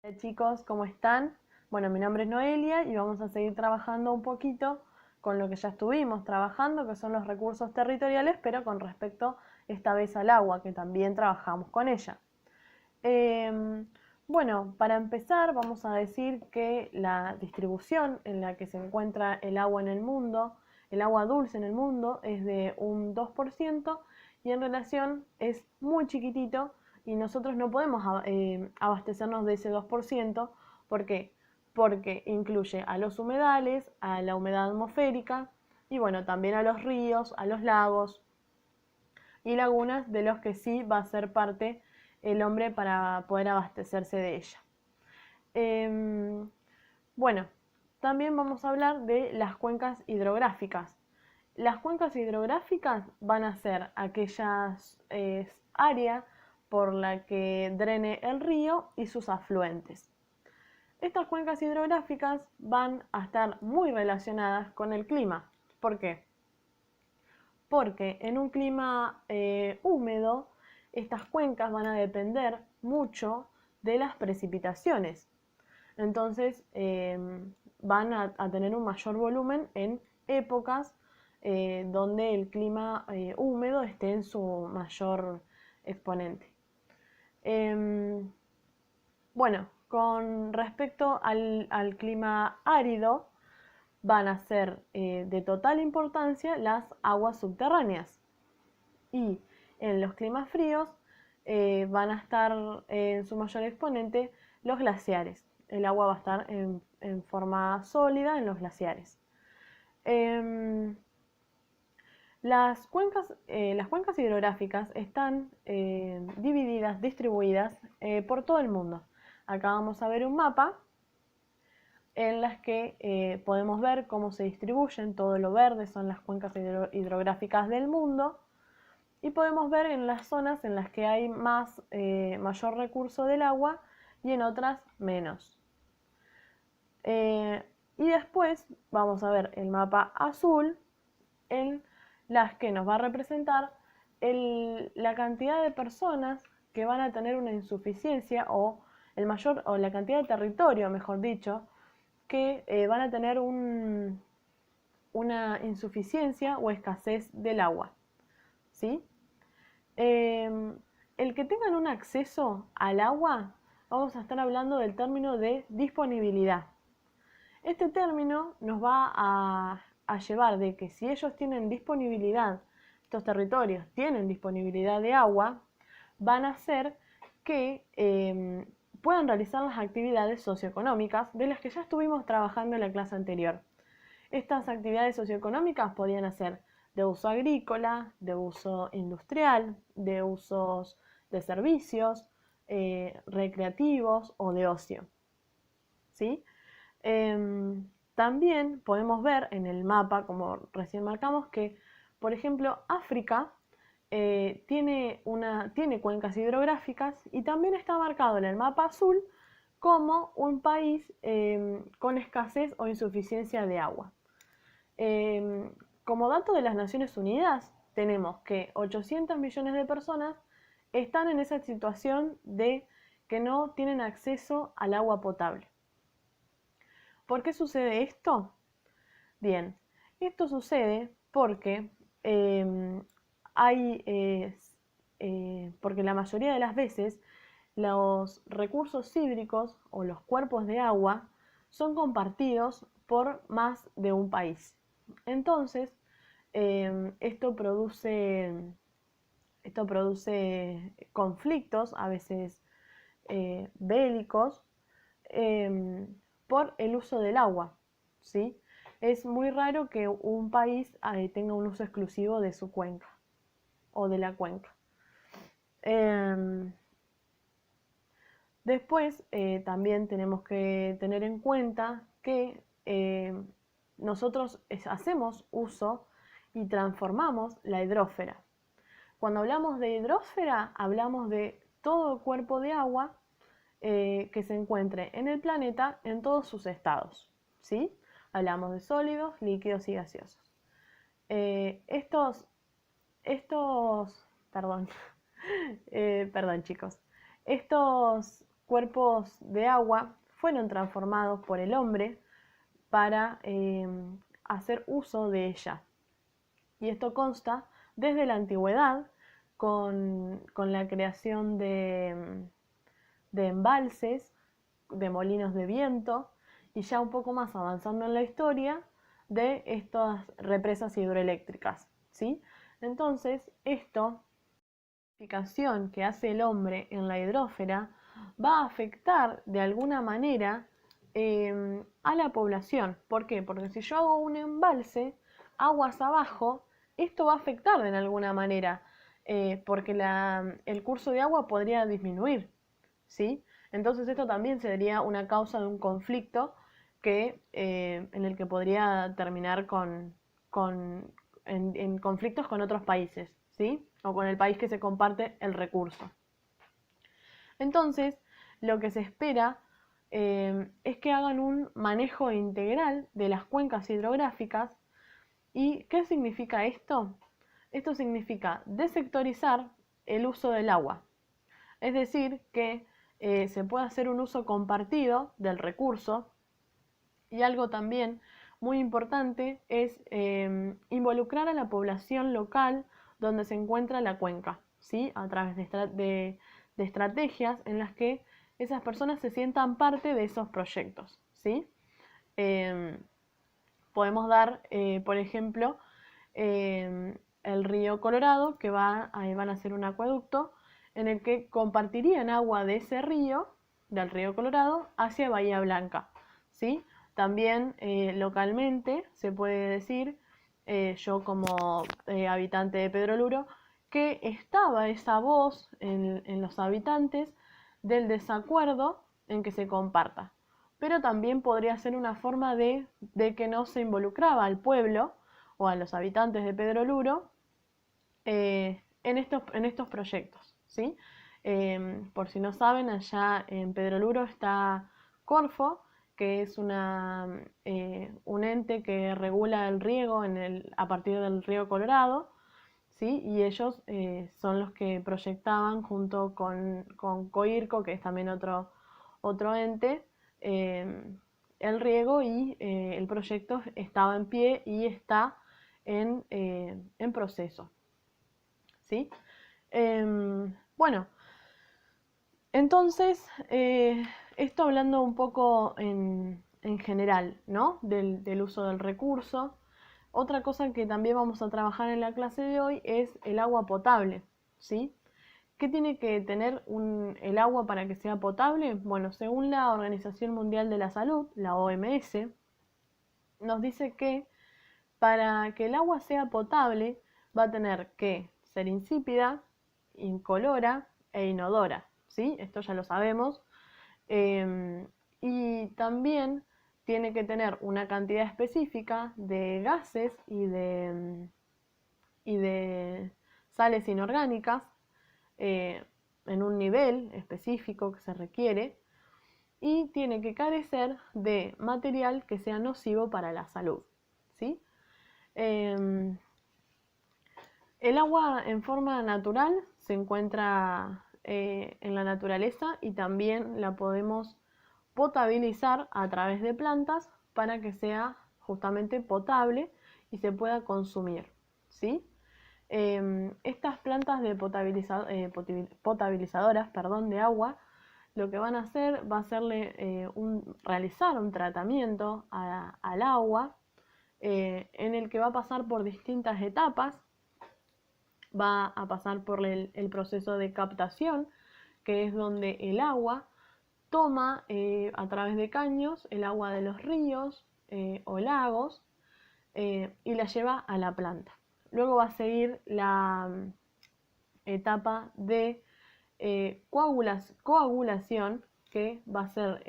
Hola chicos, ¿cómo están? Bueno, mi nombre es Noelia y vamos a seguir trabajando un poquito con lo que ya estuvimos trabajando, que son los recursos territoriales, pero con respecto esta vez al agua, que también trabajamos con ella. Em, bueno, para empezar vamos a decir que la distribución en la que se encuentra el agua en el mundo, el agua dulce en el mundo, es de un 2% y en relación es muy chiquitito y nosotros no podemos abastecernos de ese 2%. ¿Por qué? Porque incluye a los humedales, a la humedad atmosférica y bueno, también a los ríos, a los lagos y lagunas de los que sí va a ser parte el hombre para poder abastecerse de ella. Eh, bueno, también vamos a hablar de las cuencas hidrográficas. Las cuencas hidrográficas van a ser aquellas áreas por la que drene el río y sus afluentes. Estas cuencas hidrográficas van a estar muy relacionadas con el clima. ¿Por qué? Porque en un clima húmedo, estas cuencas van a depender mucho de las precipitaciones. Entonces van a tener un mayor volumen en épocas donde el clima húmedo esté en su mayor exponente. Em, bueno, con respecto al clima árido, van a ser de total importancia las aguas subterráneas. Y en los climas fríos van a estar en su mayor exponente los glaciares. El agua va a estar en forma sólida en los glaciares. Em, las cuencas hidrográficas están divididas, distribuidas por todo el mundo. Acá vamos a ver un mapa en las que podemos ver cómo se distribuyen. Todo lo verde son las cuencas hidrográficas del mundo. Y podemos ver en las zonas en las que hay mayor recurso del agua y en otras menos. Y después vamos a ver el mapa azul en las que nos va a representar la cantidad de personas que van a tener una insuficiencia o la cantidad de territorio, mejor dicho, que van a tener una insuficiencia o escasez del agua. ¿Sí? El que tengan un acceso al agua, vamos a estar hablando del término de disponibilidad. Este término nos va a llevar de que si ellos tienen disponibilidad, estos territorios tienen disponibilidad de agua, van a hacer que puedan realizar las actividades socioeconómicas de las que ya estuvimos trabajando en la clase anterior. Estas actividades socioeconómicas podían ser de uso agrícola, de uso industrial, de usos de servicios, recreativos o de ocio. ¿Sí? También podemos ver en el mapa, como recién marcamos, que, por ejemplo, África tiene cuencas hidrográficas y también está marcado en el mapa azul como un país con escasez o insuficiencia de agua. Como dato de las Naciones Unidas, tenemos que 800 millones de personas están en esa situación de que no tienen acceso al agua potable. ¿Por qué sucede esto? Bien, esto sucede porque hay, porque la mayoría de las veces los recursos hídricos o los cuerpos de agua son compartidos por más de un país. Entonces, esto produce conflictos, a veces bélicos, eh, por el uso del agua, ¿sí? Es muy raro que un país tenga un uso exclusivo de su cuenca o de la cuenca. Eh, Después también tenemos que tener en cuenta que nosotros hacemos uso y transformamos la hidrósfera. Cuando hablamos de hidrósfera, hablamos de todo cuerpo de agua que se encuentre en el planeta en todos sus estados. ¿Sí? Hablamos de sólidos, líquidos y gaseosos. Eh, estos, perdón, perdón chicos, estos cuerpos de agua fueron transformados por el hombre para hacer uso de ella. Y esto consta desde la antigüedad con la creación de embalses, de molinos de viento, y ya un poco más avanzando en la historia de estas represas hidroeléctricas, ¿sí? Entonces, la modificación que hace el hombre en la hidrósfera va a afectar de alguna manera a la población. ¿Por qué? Porque si yo hago un embalse aguas abajo, esto va a afectar de alguna manera, porque el curso de agua podría disminuir, ¿sí? Entonces esto también sería una causa de un conflicto en el que podría terminar en conflictos con otros países, ¿sí? O con el país que se comparte el recurso. Entonces, lo que se espera es que hagan un manejo integral de las cuencas hidrográficas. ¿Y qué significa esto? Esto significa desectorizar el uso del agua. Es decir, que se puede hacer un uso compartido del recurso. Y algo también muy importante es involucrar a la población local donde se encuentra la cuenca, ¿sí? A través de estrategias en las que esas personas se sientan parte de esos proyectos, ¿sí? Podemos dar, por ejemplo, el río Colorado, que van a hacer un acueducto en el que compartirían agua de ese río, del río Colorado, hacia Bahía Blanca, ¿sí? También localmente se puede decir, yo como habitante de Pedro Luro, que estaba esa voz en los habitantes del desacuerdo en que se comparta. Pero también podría ser una forma de que no se involucraba al pueblo o a los habitantes de Pedro Luro en estos proyectos, ¿sí? Por si no saben, allá en Pedro Luro está Corfo, que es un ente que regula el riego a partir del río Colorado, ¿sí? Y ellos son los que proyectaban junto con Coirco, que es también otro ente, el riego, y el proyecto estaba en pie y está en proceso, ¿sí? Bueno, entonces, esto hablando un poco en general, ¿no? Del uso del recurso. Otra cosa que también vamos a trabajar en la clase de hoy es el agua potable, ¿sí? ¿Qué tiene que tener el agua para que sea potable? Bueno, según la Organización Mundial de la Salud, la OMS, nos dice que para que el agua sea potable va a tener que ser insípida, incolora e inodora, ¿sí? Esto ya lo sabemos. Y también tiene que tener una cantidad específica de gases y de sales inorgánicas en un nivel específico que se requiere, y tiene que carecer de material que sea nocivo para la salud, ¿sí? El agua en forma natural se encuentra en la naturaleza, y también la podemos potabilizar a través de plantas para que sea justamente potable y se pueda consumir, ¿sí? Estas plantas de potabilizadoras, de agua, lo que van a hacer va a realizar un tratamiento al agua, en el que va a pasar por distintas etapas. Va a pasar por el proceso de captación, que es donde el agua toma a través de caños el agua de los ríos o lagos, y la lleva a la planta. Luego va a seguir la etapa de coagulación, que va a ser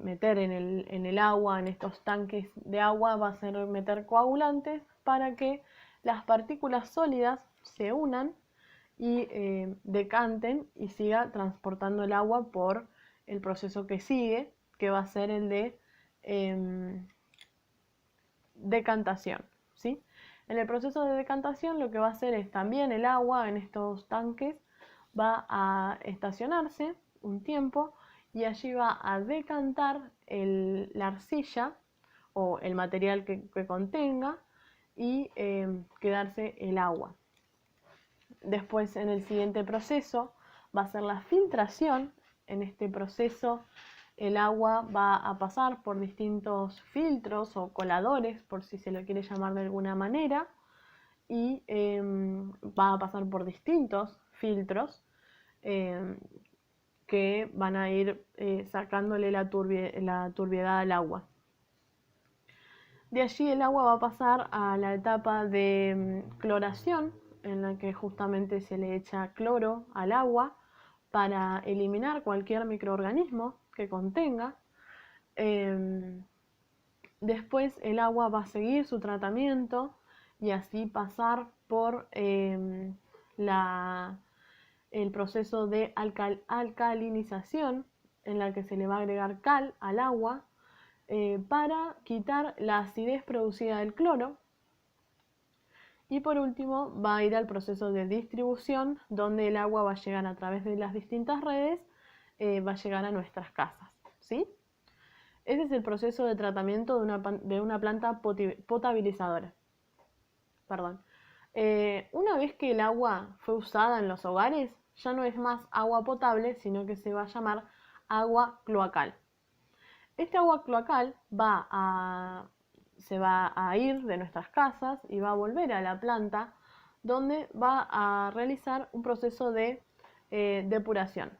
meter en el agua, en estos tanques de agua, va a ser meter coagulantes para que las partículas sólidas se unan y decanten y siga transportando el agua por el proceso que sigue, que va a ser el de decantación, ¿sí? En el proceso de decantación lo que va a hacer es también el agua en estos tanques va a estacionarse un tiempo y allí va a decantar la arcilla o el material que contenga y quedarse el agua. Después, en el siguiente proceso va a ser la filtración. En este proceso el agua va a pasar por distintos filtros o coladores, por si se lo quiere llamar de alguna manera, y va a pasar por distintos filtros que van a ir sacándole la turbiedad al agua. De allí el agua va a pasar a la etapa de cloración, en la que justamente se le echa cloro al agua para eliminar cualquier microorganismo que contenga. Después el agua va a seguir su tratamiento y así pasar por el proceso de alcalinización, en la que se le va a agregar cal al agua para quitar la acidez producida del cloro. Y por último va a ir al proceso de distribución, donde el agua va a llegar a través de las distintas redes, va a llegar a nuestras casas, ¿sí? Ese es el proceso de tratamiento de una planta potabilizadora. Perdón. Una vez que el agua fue usada en los hogares, ya no es más agua potable, sino que se va a llamar agua cloacal. Este agua cloacal se va a ir de nuestras casas y va a volver a la planta, donde va a realizar un proceso de depuración.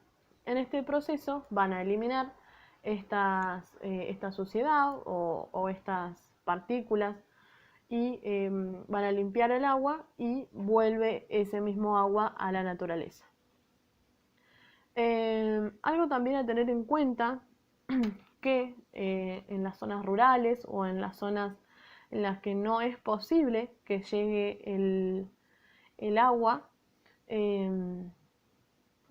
En este proceso van a eliminar esta suciedad o estas partículas y van a limpiar el agua y vuelve ese mismo agua a la naturaleza. Algo también a tener en cuenta que en las zonas rurales o en las zonas en las que no es posible que llegue el agua, en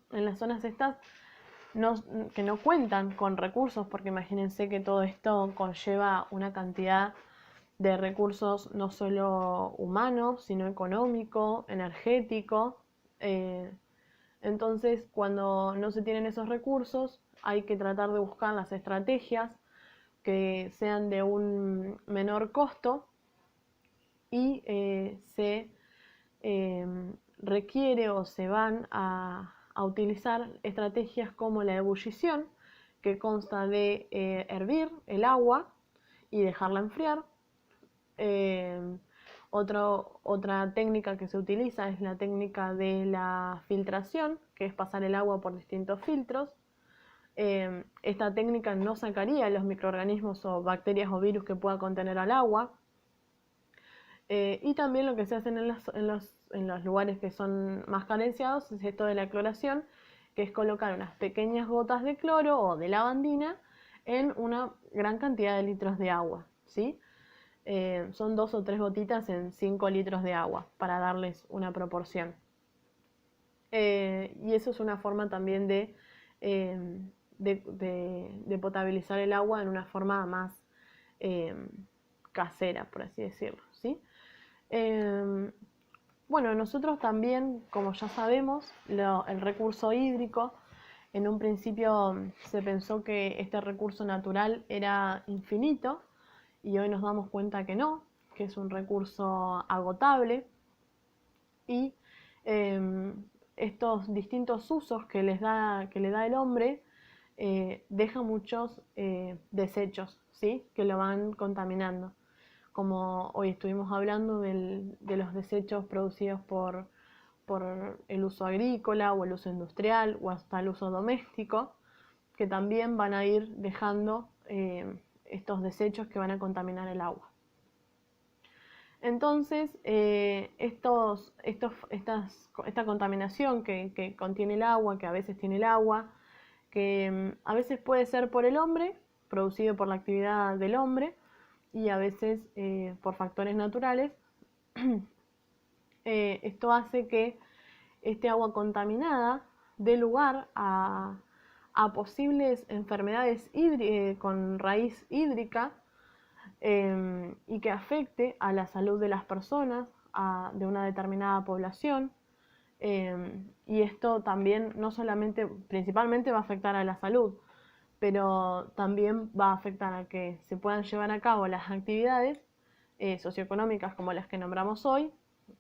las zonas estas que no cuentan con recursos, porque imagínense que todo esto conlleva una cantidad de recursos no solo humanos, sino económico, energético. Entonces, cuando no se tienen esos recursos, hay que tratar de buscar las estrategias que sean de un menor costo y se requiere o se van a utilizar estrategias como la ebullición, que consta de hervir el agua y dejarla enfriar. Otra técnica que se utiliza es la técnica de la filtración, que es pasar el agua por distintos filtros. Esta técnica no sacaría los microorganismos o bacterias o virus que pueda contener al agua. Y también lo que se hace en los lugares que son más carenciados es esto de la cloración, que es colocar unas pequeñas gotas de cloro o de lavandina en una gran cantidad de litros de agua, ¿sí? Son 2 o 3 gotitas en 5 litros de agua, para darles una proporción. Y eso es una forma también de potabilizar el agua en una forma más casera, por así decirlo, ¿sí? Bueno, nosotros también, como ya sabemos, el recurso hídrico, en un principio se pensó que este recurso natural era infinito y hoy nos damos cuenta que no, que es un recurso agotable y estos distintos usos que le da el hombre deja muchos desechos, ¿sí? Que lo van contaminando. Como hoy estuvimos hablando de los desechos producidos por el uso agrícola o el uso industrial o hasta el uso doméstico, que también van a ir dejando estos desechos que van a contaminar el agua. Entonces, esta contaminación que contiene el agua, que a veces tiene el agua, que a veces puede ser por el hombre, producido por la actividad del hombre, y a veces por factores naturales, esto hace que este agua contaminada dé lugar a posibles enfermedades con raíz hídrica y que afecte a la salud de las personas, de una determinada población, Y esto también no solamente, principalmente va a afectar a la salud, pero también va a afectar a que se puedan llevar a cabo las actividades socioeconómicas como las que nombramos hoy,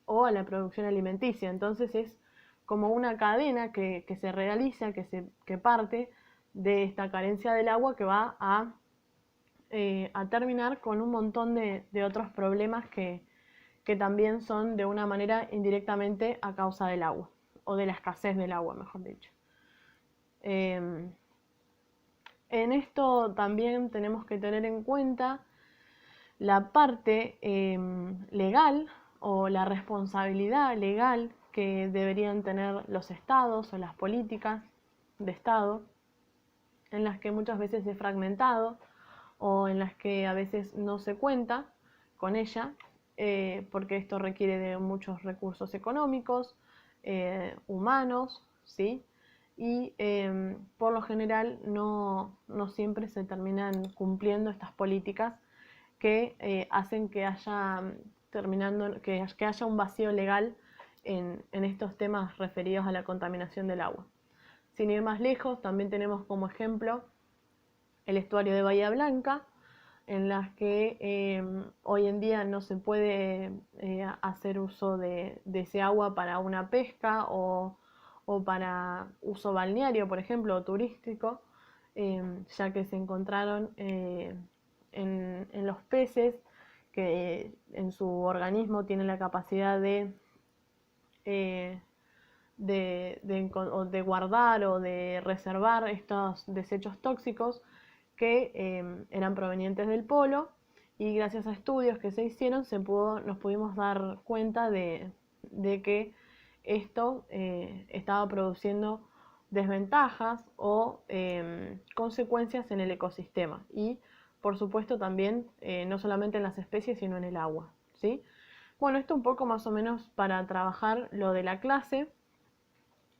o a la producción alimenticia. Entonces es como una cadena que se realiza, que parte de esta carencia del agua, que va a terminar con un montón de otros problemas que también son de una manera indirectamente a causa del agua, o de la escasez del agua, mejor dicho. En esto también tenemos que tener en cuenta la parte legal, o la responsabilidad legal que deberían tener los estados o las políticas de estado, en las que muchas veces es fragmentado, o en las que a veces no se cuenta con ella, porque esto requiere de muchos recursos económicos, humanos, ¿sí? Y por lo general no siempre se terminan cumpliendo estas políticas que hacen que haya, que haya un vacío legal en estos temas referidos a la contaminación del agua. Sin ir más lejos, también tenemos como ejemplo el estuario de Bahía Blanca, en las que hoy en día no se puede hacer uso de ese agua para una pesca, o para uso balneario, por ejemplo, o turístico, ya que se encontraron en los peces que en su organismo tienen la capacidad eh, de guardar o de reservar estos desechos tóxicos que eran provenientes del polo, y gracias a estudios que se hicieron nos pudimos dar cuenta de que esto estaba produciendo desventajas o consecuencias en el ecosistema, y por supuesto también no solamente en las especies sino en el agua, ¿sí? Bueno, esto un poco más o menos para trabajar lo de la clase.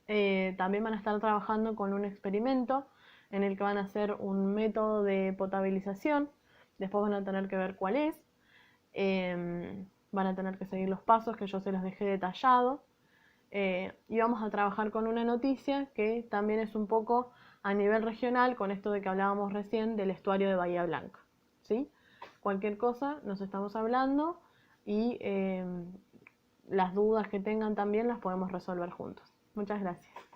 También van a estar trabajando con un experimento en el que van a hacer un método de potabilización. Después van a tener que ver cuál es. Van a tener que seguir los pasos que yo se los dejé detallados. Y vamos a trabajar con una noticia que también es un poco a nivel regional, con esto de que hablábamos recién del estuario de Bahía Blanca, ¿sí? Cualquier cosa nos estamos hablando, y las dudas que tengan también las podemos resolver juntos. Muchas gracias.